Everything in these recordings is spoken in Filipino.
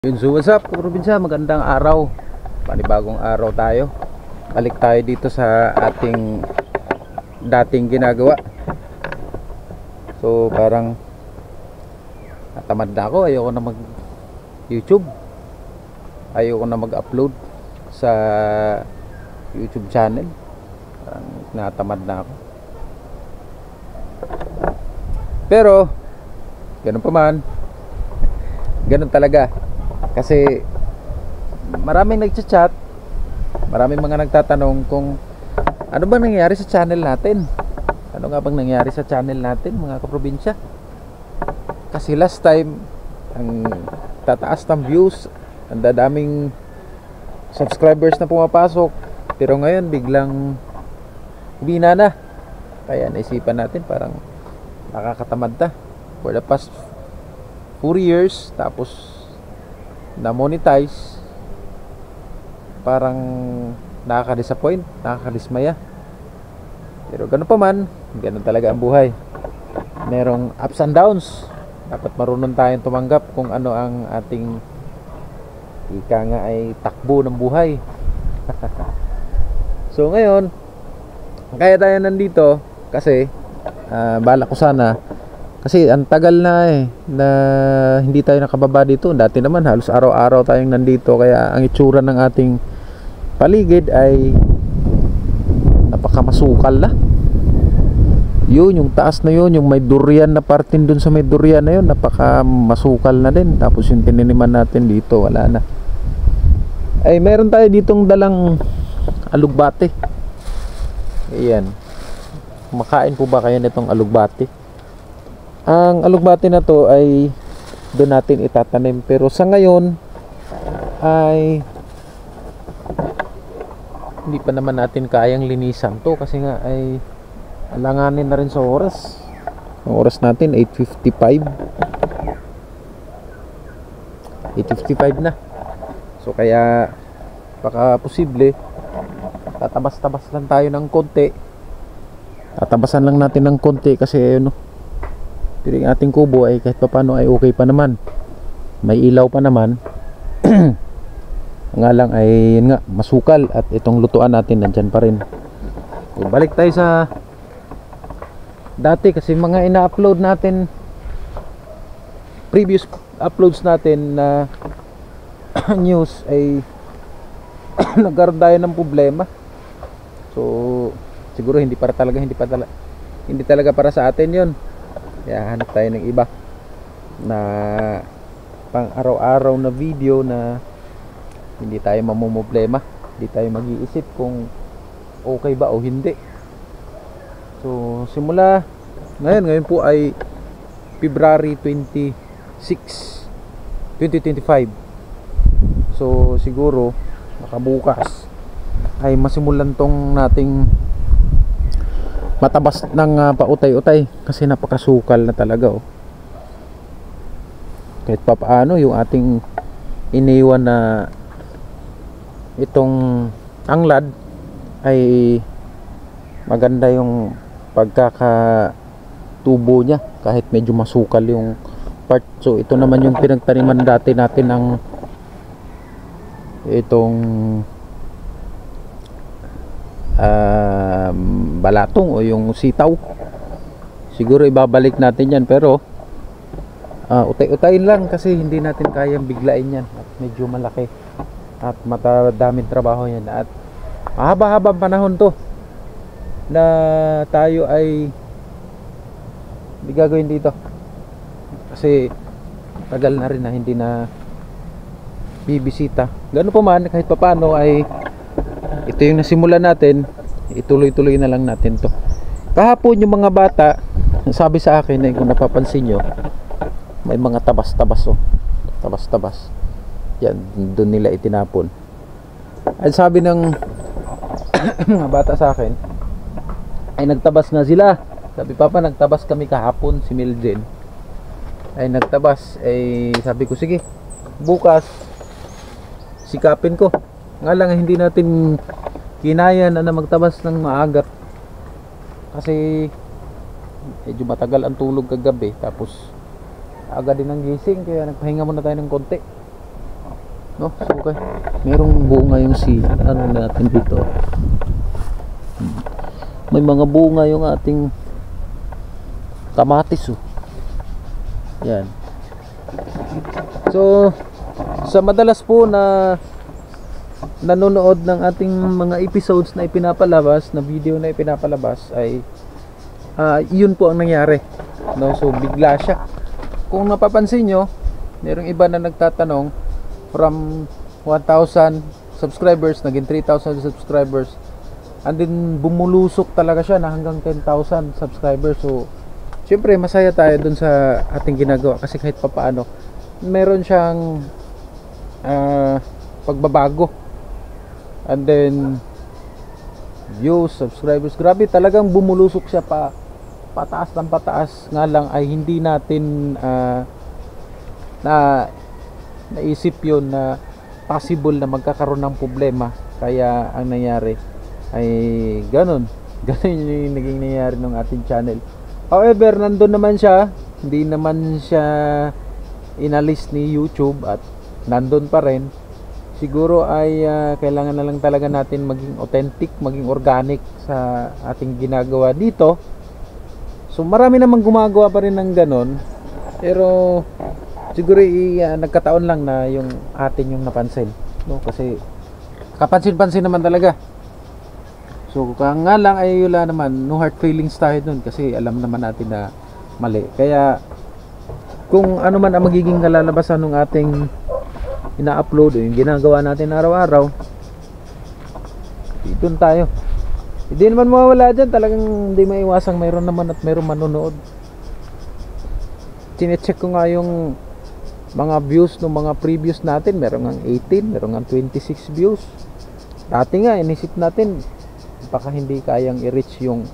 Yun, so what's up probinsya, magandang araw, panibagong araw tayo. Balik tayo dito sa ating dating ginagawa. So parang natamad na ako, ayoko na mag YouTube, ayoko na mag upload sa YouTube channel. Parang natamad na ako. Pero ganun pa man, ganun talaga. Kasi maraming nagchat-chat, maraming mga nagtatanong kung ano ba nangyayari sa channel natin. Ano nga bang nangyayari sa channel natin, mga kaprobinsya? Kasi last time ang tataas ng views, ang dadaming subscribers na pumapasok, pero ngayon biglang humina na. Kaya naisipan natin parang nakakatamad na. For the past 4 years, tapos na monetize, parang nakaka-disappoint, nakaka-dismaya. Pero gano'n pa man, gano'n talaga ang buhay. Merong ups and downs. Dapat marunong tayong tumanggap kung ano ang ating ika nga ay takbo ng buhay. So ngayon, kaya tayo nandito kasi balak ko sana, kasi ang tagal na na hindi tayo nakababa dito. Dati naman halos araw-araw tayong nandito, kaya ang itsura ng ating paligid ay napakamasukal na. Yun, yung taas na yun, yung may durian na partin dun sa may durian na yun, napakamasukal na din. Tapos yung tininiman natin dito, wala na. Ay meron tayo ditong dalang alugbate. Ayan, kumakain po ba kayo nitong alugbate? Ang alugbate na to ay doon natin itatanim, pero sa ngayon ay hindi pa naman natin kayang linisan to kasi nga ay alanganin na rin sa oras. Ang oras natin 8:55 na. So kaya baka posible tatabas-tabas lang tayo ng konti. Tatabasan lang natin ng konti kasi pero yung ating kubo ay kahit papano ay okay pa naman, may ilaw pa naman. Nga lang ay yun nga, masukal, at itong lutuan natin nandyan pa rin. So, balik tayo sa dati, kasi mga ina-upload natin, previous uploads natin na news ay nagkaroon tayo ng problema. So siguro hindi talaga para sa atin yun. Kaya hanap tayo ng iba na pang araw-araw na video na hindi tayo mamumblema, hindi tayo mag-iisip kung okay ba o hindi. So simula ngayon po ay February 26, 2025. So siguro nakabukas ay masimulan tong nating matabas ng pautay-utay kasi napakasukal na talaga. Kahit pa paano yung ating iniwan na itong anglad ay maganda yung pagkakatubo niya kahit medyo masukal yung part. So ito naman yung pinagtaniman dati natin ng itong balatong o yung sitaw. Siguro ibabalik natin yan, pero utay-utayin lang kasi hindi natin kayang biglain yan at medyo malaki at matadaming trabaho yan, at mahaba-habang panahon to na tayo ay hindi gagawin dito kasi tagal na rin na hindi na bibisita. Gano'n po man, kahit papano ay ito yung nasimulan natin, ituloy-tuloy na lang natin to. Kahapon yung mga bata sabi sa akin, kung napapansin nyo, may mga tabas-tabas tabas-tabas yan, doon nila itinapon. At sabi ng mga bata sa akin ay nagtabas nga sila. Sabi, Papa, nagtabas kami kahapon. Si Miljen ay nagtabas. Ay sabi ko, sige, bukas sikapin ko. Nga lang hindi natin kinaya na magtabas ng maaga kasi medyo matagal ang tulog kagabi, tapos aga din ang gising, kaya nagpahinga muna tayo ng konti. no? So, okay. Merong bunga yung ano natin dito. May mga bunga yung ating kamatis, oh. Yan. So, sa madalas po na nanonood ng ating mga episodes na ipinapalabas, na video na ipinapalabas, ay yun po ang nangyari, no? So bigla siya. Kung napapansin nyo, merong iba na nagtatanong, from 1,000 subscribers naging 3,000 subscribers, and then bumulusok talaga siya na hanggang 10,000 subscribers. So syempre masaya tayo dun sa ating ginagawa, kasi kahit papaano meron siyang pagbabago. And then views, subscribers, grabe, talagang bumulusok siya pataas ng pataas. Nga lang ay hindi natin naisip yun na possible na magkakaroon ng problema. Kaya ang nangyari ay ganun yung naging nangyari ng ating channel. However, nandun naman siya, hindi naman siya inalis ni YouTube at nandun pa rin. Siguro ay kailangan na lang talaga natin maging authentic, maging organic sa ating ginagawa dito. So marami namang gumagawa pa rin ng ganon, pero siguro nagkataon lang na yung atin yung napansin, no? Kasi kapansin-pansin naman talaga. So kung nga lang ay wala naman, no hard feelings tayo dun, kasi alam naman natin na mali. Kaya kung ano man ang magiging kalalabasan ng ating ina-upload, yung ginagawa natin araw-araw, doon tayo. Hindi naman mawawala dyan, talagang hindi maiwasang mayroon naman at mayroon manonood. Chinecheck ko nga yung mga views ng mga previous natin, meron nga 18, meron nga 26 views. Dati nga inisip natin baka hindi kayang i-reach yung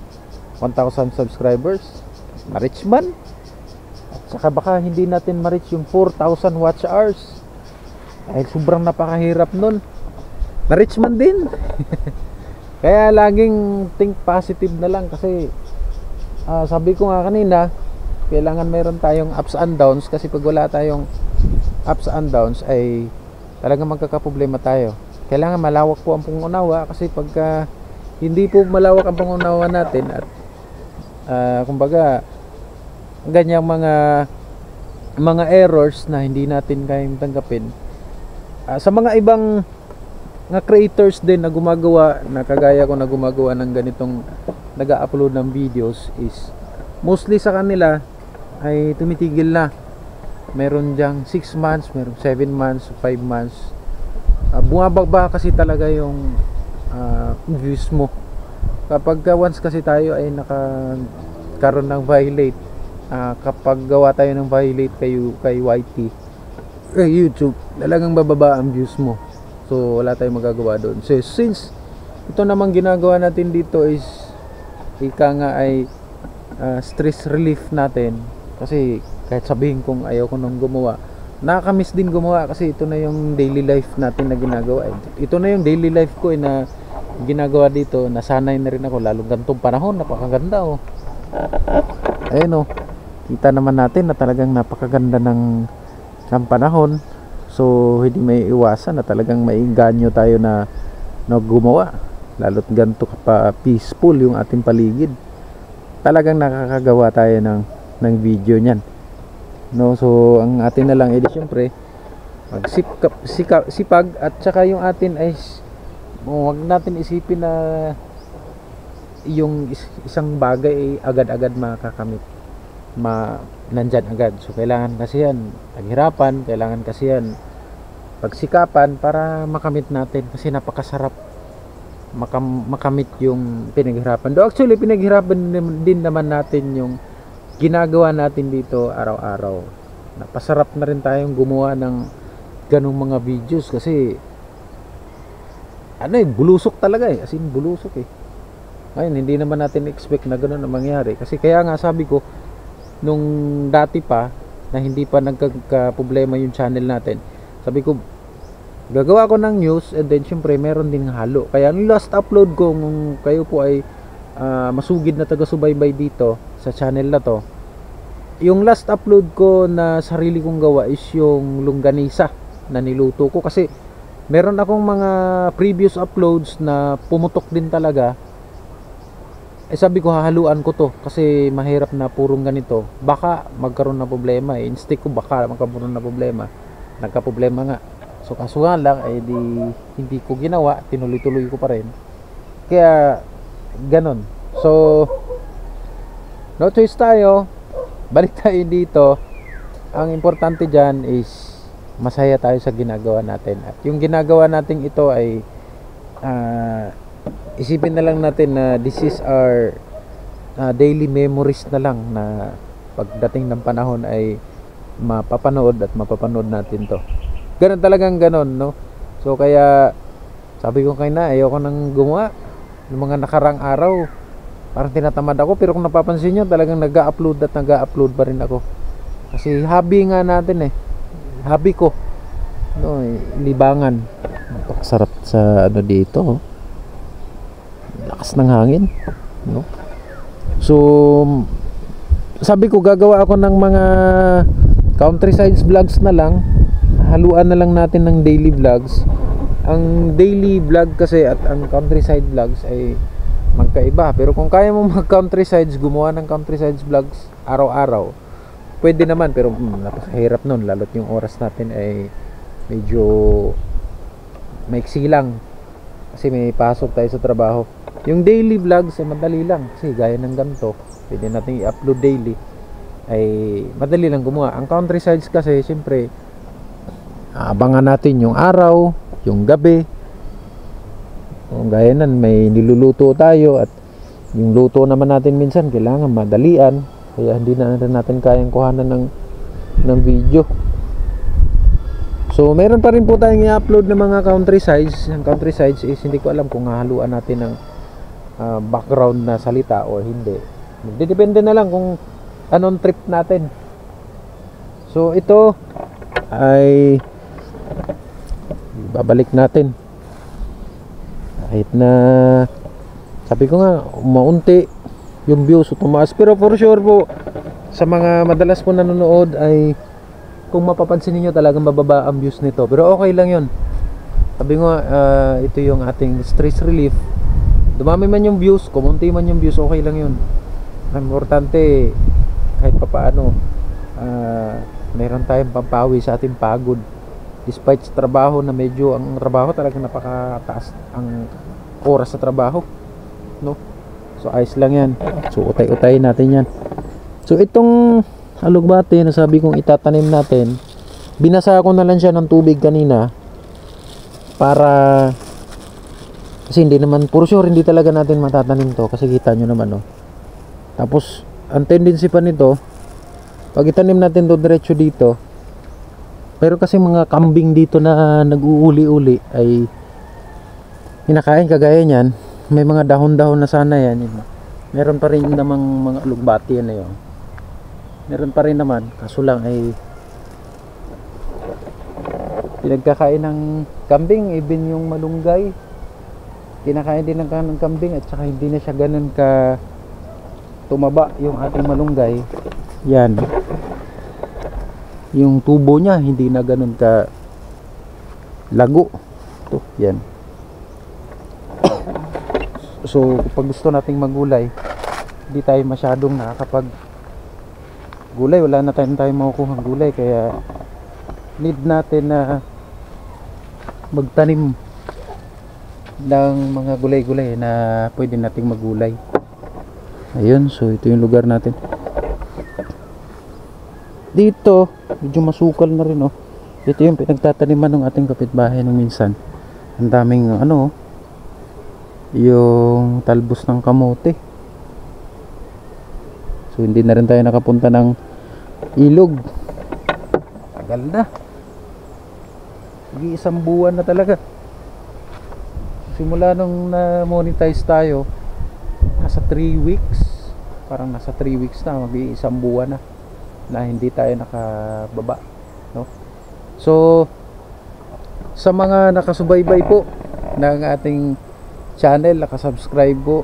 1,000 subscribers, ma-reach man, at saka baka hindi natin ma-reach yung 4,000 watch hours. Ay sobrang napakahirap nun. Na-reach man din. Kaya laging think positive na lang, kasi sabi ko nga kanina, kailangan mayroon tayong ups and downs, kasi pag wala tayong ups and downs ay talagang magkakaproblema tayo. Kailangan malawak po ang pangunawa, kasi pagka hindi po malawak ang pangunawa natin at kumbaga ganyang mga errors na hindi natin kayang tanggapin, sa mga ibang nga creators din na gumagawa, na kagaya ko na gumagawa ng ganitong nag-upload ng videos, is mostly sa kanila ay tumitigil na. Meron diyang 6 months, meron 7 months, 5 months. Bumababa kasi talaga yung views mo. Kapag once kasi tayo ay nakakaroon ng violate, kapag gawa tayo ng violate kay YT, YouTube, talagang bababa ang views mo. So wala tayong magagawa doon. So since ito namang ginagawa natin dito is ika nga ay stress relief natin, kasi kahit sabihin kong ayaw ko nang gumawa, nakakamiss din gumawa, kasi ito na yung daily life natin na ginagawa. Ito na yung daily life ko na ginagawa dito. Nasanay na rin ako, lalong ganitong panahon, napakaganda, oh. Ayun, oh, kita naman natin na talagang napakaganda ng panahon. So hindi may iwasan na talagang maiganyo tayo na gumawa, lalo't ganito pa peaceful yung ating paligid. Talagang nakakagawa tayo ng video niyan, no? So ang atin na lang syempre sipag, at saka yung atin ay huwag natin isipin na yung isang bagay ay agad-agad makakamit, nandyan agad. So kailangan kasi yan paghirapan, kailangan kasi yan pagsikapan para makamit natin, kasi napakasarap makamit yung pinaghirapan. Do actually pinaghirapan din naman natin yung ginagawa natin dito araw-araw. Napasarap na rin tayong gumawa ng ganung mga videos, kasi bulusok talaga, as in bulusok. Ngayon hindi naman natin expect na ganun ang mangyari, kasi kaya nga sabi ko nung dati pa na hindi pa nagka-problema yung channel natin, sabi ko gagawa ko ng news, and then syempre meron din halo. Kaya yung last upload ko, kung kayo po ay masugid na taga-subaybay dito sa channel na to, yung last upload ko na sarili kong gawa is yung longganisa. na niluto ko, kasi meron akong mga previous uploads na pumutok din talaga. Sabi ko hahaluan ko to kasi mahirap na purong ganito, baka magkaroon ng problema. Instinct ko baka magkaroon ng problema, nagka-problema nga. So kaso nga lang hindi ko ginawa, tinuloy-tuloy ko pa rin. Kaya ganon. So no choice tayo, balik tayo dito. Ang importante dyan is masaya tayo sa ginagawa natin. At yung ginagawa natin ito ay isipin na lang natin na this is our daily memories na lang, na pagdating ng panahon ay mapapanood natin to. Ganun talagang ganon, no? So kaya sabi ko kay na, ayoko nang gumawa ng mga nakarang araw. Parang tinatamad ako, pero kung napapansin nyo, talagang nag-upload pa rin ako. Kasi hobby nga natin hobby ko, no, libangan. Sarap sa dito, lakas ng hangin, no? So sabi ko gagawa ako ng mga countryside vlogs na lang, haluan na lang natin ng daily vlogs. Ang daily vlog kasi at ang countryside vlogs ay magkaiba. Pero kung kaya mo mag countrysides, gumawa ng countryside vlogs araw-araw, pwede naman, pero napakahirap nun, lalo't yung oras natin ay medyo maiksi lang kasi may pasok tayo sa trabaho. Yung daily vlogs ay madali lang kasi gaya ng ganito, pwede natin i-upload daily, ay madali lang gumawa. Ang countrysides kasi siyempre abangan natin yung araw, yung gabi. Kung gaya nan, may niluluto tayo at yung luto naman natin minsan kailangan madalian, kaya hindi na natin kayang kuhanan ng video. So meron pa rin po tayong i-upload ng mga countrysides. Ang countrysides is hindi ko alam kung hahaluan natin ng background na salita o hindi. Depende na lang kung anong trip natin. So ito ay babalik natin kahit na sabi ko nga maunti yung views o tumaas, pero for sure po sa mga madalas po nanonood ay kung mapapansin niyo talagang mababa ang views nito, pero okay lang yun. Sabi ko ito yung ating stress relief. Dumami man yung views, kumunti man yung views, okay lang yun. Ang importante kahit papaano mayroon tayong pampawi sa ating pagod despite sa trabaho na medyo ang trabaho talagang napakataas ang oras sa trabaho, no? So ayos lang yan. So utay-utay natin yan. So itong alugbati na sabi kong itatanim natin, binasa ko na lang siya ng tubig kanina para kasi hindi naman for sure hindi talaga natin matatanim to kasi kita nyo naman, no? Tapos ang tendency pa nito pag itanim natin to diretso dito, pero kasi mga kambing dito na nag-uuli-uli ay hinakain kagaya niyan. May mga dahon-dahon na sana yan. Meron pa rin namang mga alugbati yan na yun. Meron pa rin naman, kaso lang ay pinagkakain ng kambing, even yung malunggay kinakain din ng kambing, at saka hindi na siya ganun ka tumaba yung ating malunggay. Yan, yung tubo niya hindi na ganun ka lago. Ito, yan. So kapag gusto nating magulay, hindi tayo masyadong nakakapag gulay, wala na tayong makukuhang gulay, kaya need natin na magtanim ng mga gulay-gulay na pwede nating magulay. Ayun, so ito yung lugar natin. Dito medyo masukal na rin, oh. Ito yung pinagtataniman ng ating kapitbahay nung minsan. Ang daming yung talbos ng kamote. So hindi na rin tayo nakapunta ng ilog. Tagal na. Isang buwan na talaga. Simula nung na-monetize tayo, nasa 3 weeks. Parang nasa 3 weeks na, mag-iisang buwan na hindi tayo nakababa, no? So sa mga nakasubaybay po ng ating channel, nakasubscribe po,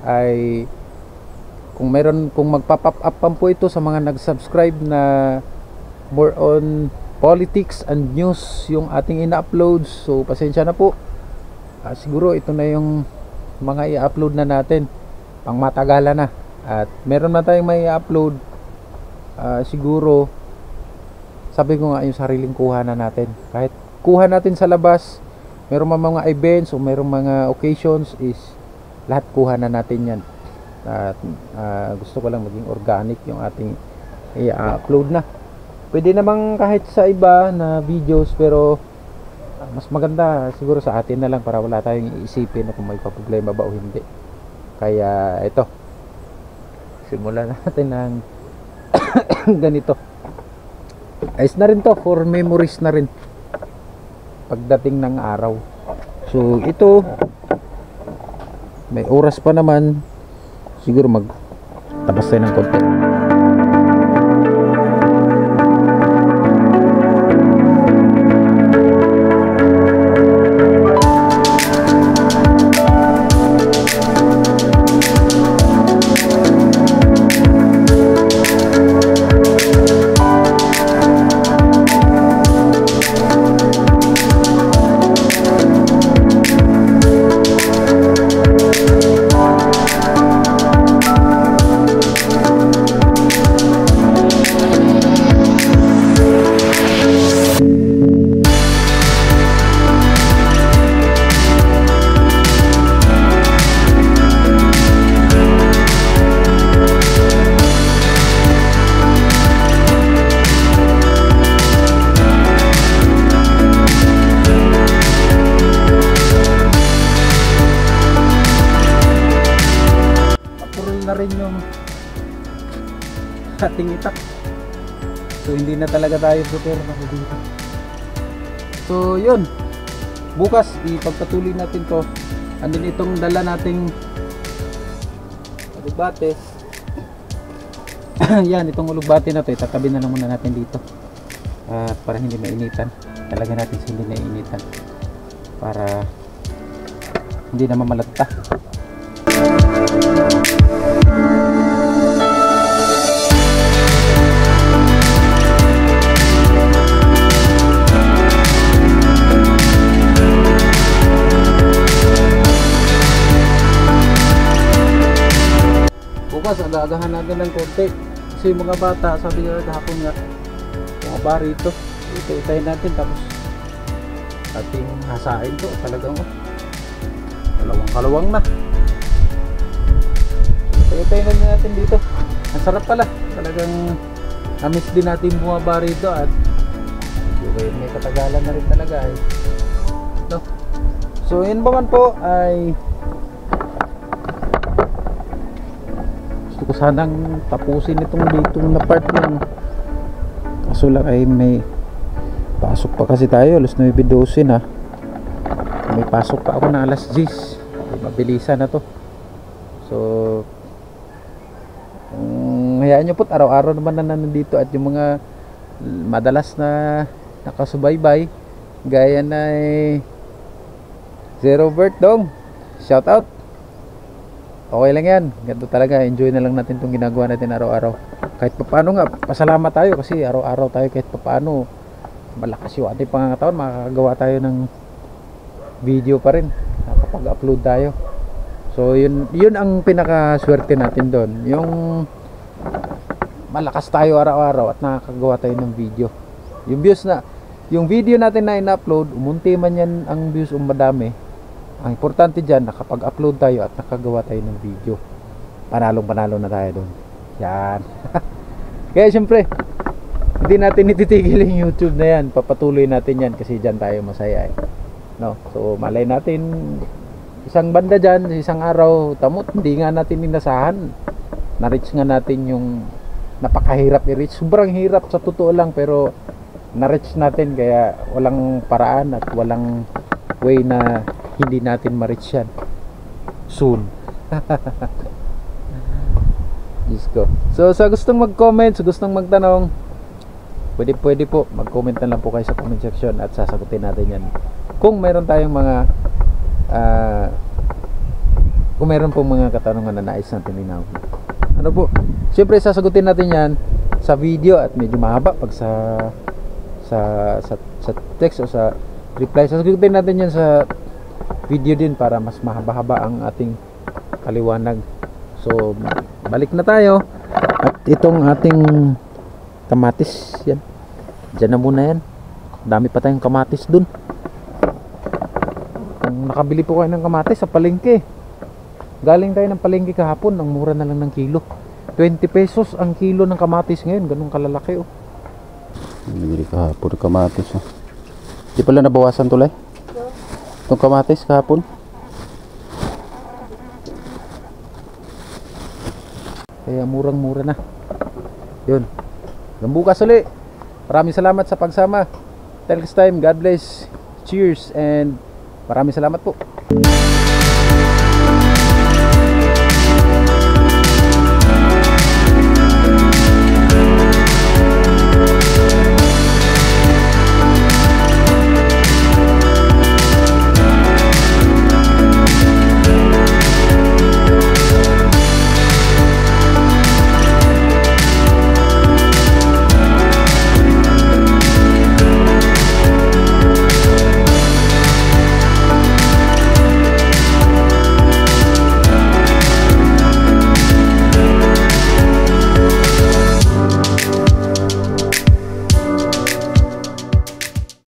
ay kung magpa-pop up po ito sa mga nag-subscribe na more on politics and news yung ating ina-upload. So pasensya na po. Siguro ito na yung mga i-upload na natin pang matagalan na. At meron na tayong may i-upload. Siguro sabi ko nga yung sariling kuha na natin. Kahit kuha natin sa labas, meron mga events o meron mga occasions, is lahat kuha na natin yan. At gusto ko lang maging organic yung ating i-upload na. Pwede namang kahit sa iba na videos, pero mas maganda siguro sa atin na lang para wala tayong iisipin na kung may problema ba o hindi. Kaya ito, simulan natin ng ganito. Ayos na rin to, for memories na rin pagdating ng araw. So ito, may oras pa naman, siguro magtabas tayo ng konti. Ating itak. So hindi na talaga tayo prepare na dito. So yun, bukas ipagpatuloy natin to. Andun itong dala nating ulugbate. Yan, itong ulugbate na to, itatabi na lang muna natin dito. Para hindi mainitan. Talaga natin hindi mainitan. Para hindi na mamalata. Bukas agagahan natin ng konti kasi yung mga bata, sabi nila kahapon nga, mga barito itayin natin, tapos ating hasain to talagang kalawang na. Itayin na natin dito. Ang sarap pala, talagang na-miss din natin bumaba rito. At may katagalan na rin talaga no? So yun ba man po ay gusto ko sanang tapusin itong ditong na part ng, kaso lang ay may pasok pa kasi tayo, alas 9:12 na. May pasok pa ako na alas 10. Mabilisan na to. So hayaan nyo po, araw-araw naman na nandito. At yung mga madalas na nakasubaybay, gaya na Zero Vert Dong, shout out. Okay lang yan, ganito talaga, enjoy na lang natin itong ginagawa natin araw-araw. Kahit paano nga, pasalamat tayo kasi araw-araw tayo, kahit paano malakas yung ating pangangatawan, makakagawa tayo ng video pa rin, nakapag-upload tayo. So yun ang pinakaswerte natin doon, yung malakas tayo araw-araw at nakakagawa tayo ng video. Yung views na, yung video natin na in-upload, umunti man yan ang views o madami, ang importante dyan, nakapag-upload tayo at nakagawa tayo ng video. Panalong-panalo na tayo doon. Yan. Kaya syempre, hindi natin ititigil yung YouTube na yan. Papatuloy natin yan kasi dyan tayo masaya no? So malay natin, isang banda dyan, isang araw, tamot, hindi nga natin inasahan. Na-reach nga natin yung napakahirap i-reach. Sobrang hirap sa totoo lang, pero na-reach natin, kaya walang paraan at walang way na hindi natin ma-reach yan soon. Diyos ko. So sa gustong mag-comment, sa gustong magtanong, pwede po mag-comment na lang po kayo sa comment section at sasagutin natin yan. Kung meron tayong mga kung meron pong mga katanungan na nais natin linawin, ano po, siyempre sasagutin natin yan sa video, at medyo mahaba pag sa sa text o sa reply. Sasagutin natin yan sa video din para mas mahaba-haba ang ating paliwanag. So balik na tayo. At itong ating kamatis, yan, dyan na muna yan. Dami pa tayong kamatis dun. Kung nakabili po kayo ng kamatis sa palengke, galing tayo ng palengke kahapon, ang mura na lang ng kilo. 20 pesos ang kilo ng kamatis ngayon. Ganun kalalaki, oh. Bili kahapon ng kamatis, oh. Di pala nabawasan tulay itong kamatis kahapon. Kaya murang-mura na. Yun. Hanggang bukas ulit. Maraming salamat sa pagsama. Till next time, God bless. Cheers and maraming salamat po.